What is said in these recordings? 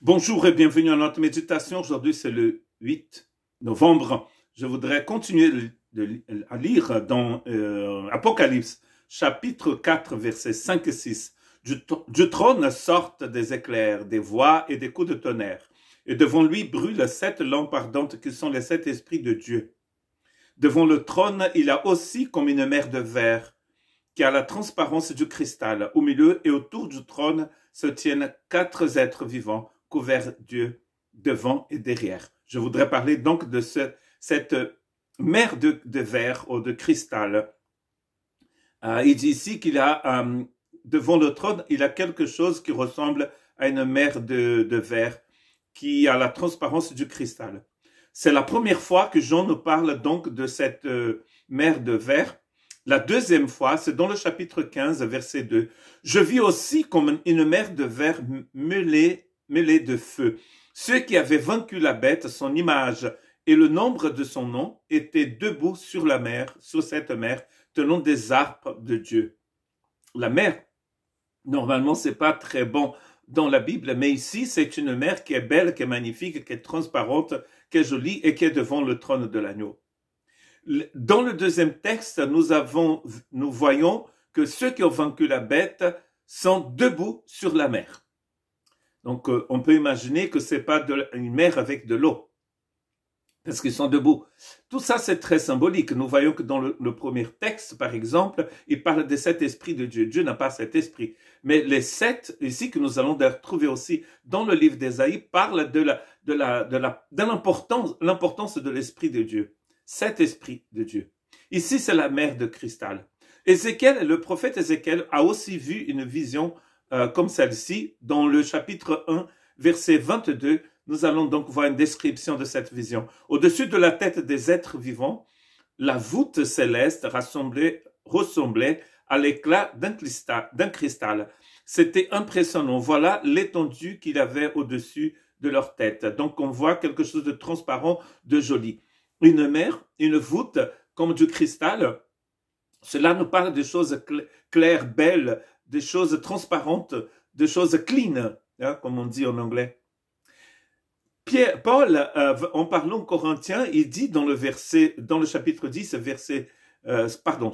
Bonjour et bienvenue à notre méditation. Aujourd'hui, c'est le 8 novembre. Je voudrais continuer à lire dans Apocalypse, chapitre 4, versets 5 et 6. Du trône sortent des éclairs, des voix et des coups de tonnerre. Et devant lui brûlent 7 lampes ardentes qui sont les 7 esprits de Dieu. Devant le trône, il y a aussi comme une mer de verre qui a la transparence du cristal. Au milieu et autour du trône se tiennent 4 êtres vivants couverts Dieu devant et derrière. Je voudrais parler donc de cette mer de verre ou de cristal. Il dit ici qu'il y a devant le trône, il y a quelque chose qui ressemble à une mer de verre qui a la transparence du cristal. C'est la première fois que Jean nous parle donc de cette mer de verre. La deuxième fois, c'est dans le chapitre 15, verset 2. Je vis aussi comme une mer de verre mêlée de feu. Ceux qui avaient vaincu la bête, son image et le nombre de son nom étaient debout sur la mer, sur cette mer, tenant des arpes de Dieu. La mer, normalement, c'est pas très bon dans la Bible, mais ici, c'est une mer qui est belle, qui est magnifique, qui est transparente, qui est jolie et qui est devant le trône de l'agneau. Dans le deuxième texte, nous voyons que ceux qui ont vaincu la bête sont debout sur la mer. Donc, on peut imaginer que c'est pas une mer avec de l'eau, parce qu'ils sont debout. Tout ça, c'est très symbolique. Nous voyons que dans le premier texte, par exemple, il parle des 7 esprits de Dieu. Dieu n'a pas cet esprit. Mais les 7, ici, que nous allons trouver aussi dans le livre d'Ésaïe, parlent de l'importance de l'esprit de Dieu. 7 esprits de Dieu. Ici, c'est la mer de cristal. Le prophète Ézéchiel a aussi vu une vision comme celle-ci, dans le chapitre 1, verset 22, nous allons donc voir une description de cette vision. Au-dessus de la tête des êtres vivants, la voûte céleste ressemblait à l'éclat d'un cristal. C'était impressionnant. Voilà l'étendue qu'il avait au-dessus de leur tête. Donc on voit quelque chose de transparent, de joli. Une mer, une voûte comme du cristal, cela nous parle de choses claires, belles, des choses transparentes, des choses clean, hein, comme on dit en anglais. Paul, en parlant aux Corinthiens, il dit dans le chapitre 10,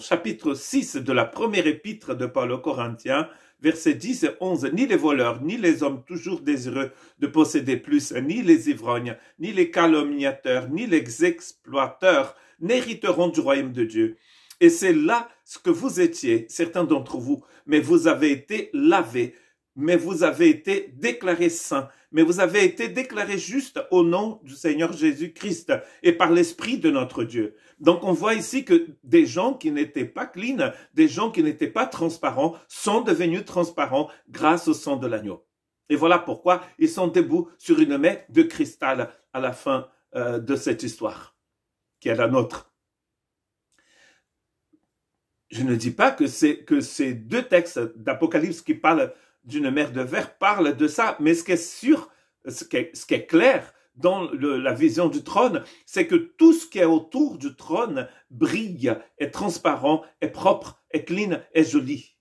chapitre 6 de la première épître de Paul aux Corinthiens, versets 10 et 11, ni les voleurs, ni les hommes toujours désireux de posséder plus, ni les ivrognes, ni les calomniateurs, ni les exploiteurs n'hériteront du royaume de Dieu. Et c'est là ce que vous étiez, certains d'entre vous, mais vous avez été lavés, mais vous avez été déclarés saints, mais vous avez été déclarés justes au nom du Seigneur Jésus-Christ et par l'Esprit de notre Dieu. Donc on voit ici que des gens qui n'étaient pas clean, des gens qui n'étaient pas transparents, sont devenus transparents grâce au sang de l'agneau. Et voilà pourquoi ils sont debout sur une mer de cristal à la fin de cette histoire, qui est la nôtre. Je ne dis pas que ces deux textes d'Apocalypse qui parlent d'une mer de verre parlent de ça, mais ce qui est sûr, ce qui est clair dans la vision du trône, c'est que tout ce qui est autour du trône brille, est transparent, est propre, est clean, est joli.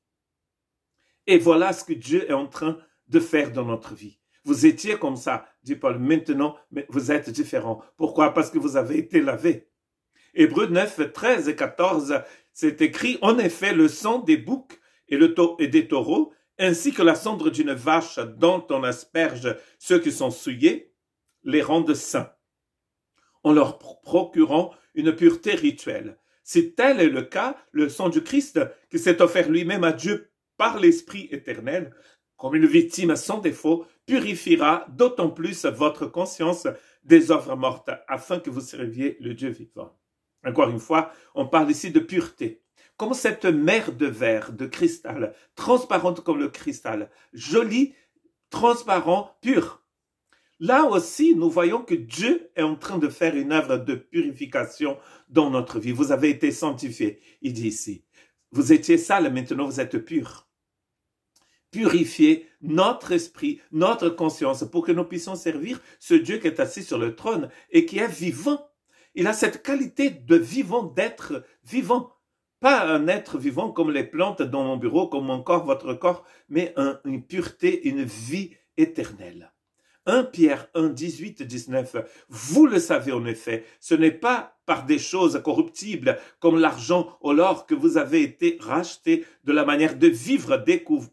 Et voilà ce que Dieu est en train de faire dans notre vie. Vous étiez comme ça, dit Paul, maintenant, mais vous êtes différents. Pourquoi? Parce que vous avez été lavés. Hébreux 9, 13 et 14, c'est écrit, en effet, le sang des boucs et des taureaux, ainsi que la cendre d'une vache dont on asperge ceux qui sont souillés, les rendent saints, en leur procurant une pureté rituelle. Si tel est le cas, le sang du Christ, qui s'est offert lui-même à Dieu par l'Esprit éternel, comme une victime sans défaut, purifiera d'autant plus votre conscience des œuvres mortes, afin que vous serviez le Dieu vivant. Encore une fois, on parle ici de pureté. Comme cette mer de verre, de cristal, transparente comme le cristal, jolie, transparent, pur. Là aussi, nous voyons que Dieu est en train de faire une œuvre de purification dans notre vie. Vous avez été sanctifiés, il dit ici. Vous étiez sales, maintenant vous êtes purs. Purifiez notre esprit, notre conscience, pour que nous puissions servir ce Dieu qui est assis sur le trône et qui est vivant. Il a cette qualité de vivant, d'être vivant. Pas un être vivant comme les plantes dans mon bureau, comme mon corps, votre corps, mais une pureté, une vie éternelle. 1 Pierre 1, 18, 19. Vous le savez en effet, ce n'est pas par des choses corruptibles comme l'argent ou l'or que vous avez été rachetés de la manière de vivre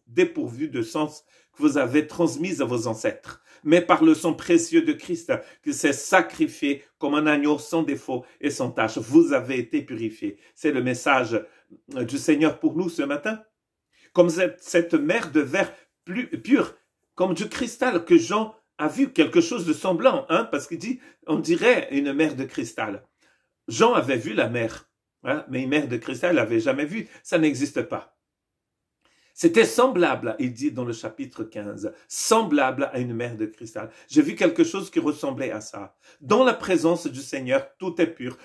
dépourvue de sens que vous avez transmise à vos ancêtres, mais par le sang précieux de Christ qui s'est sacrifié comme un agneau sans défaut et sans tache. Vous avez été purifiés. C'est le message du Seigneur pour nous ce matin. Comme cette mer de verre pure, comme du cristal que Jean a vu quelque chose de semblant, parce qu'il dit, on dirait une mer de cristal. Jean avait vu la mer, mais une mer de cristal, il n'avait jamais vu, ça n'existe pas. C'était semblable, il dit dans le chapitre 15, semblable à une mer de cristal. J'ai vu quelque chose qui ressemblait à ça. Dans la présence du Seigneur, tout est pur,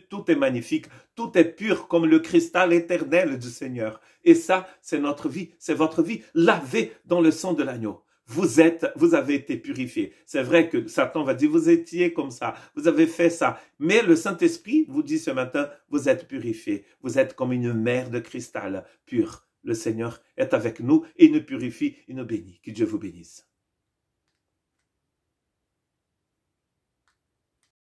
tout est magnifique, tout est pur comme le cristal éternel du Seigneur. Et ça, c'est notre vie, c'est votre vie, lavée dans le sang de l'agneau. Vous avez été purifiés. C'est vrai que Satan va dire, vous étiez comme ça, vous avez fait ça. Mais le Saint-Esprit vous dit ce matin, vous êtes purifiés. Vous êtes comme une mer de cristal pure. Le Seigneur est avec nous et nous purifie et nous bénit. Que Dieu vous bénisse.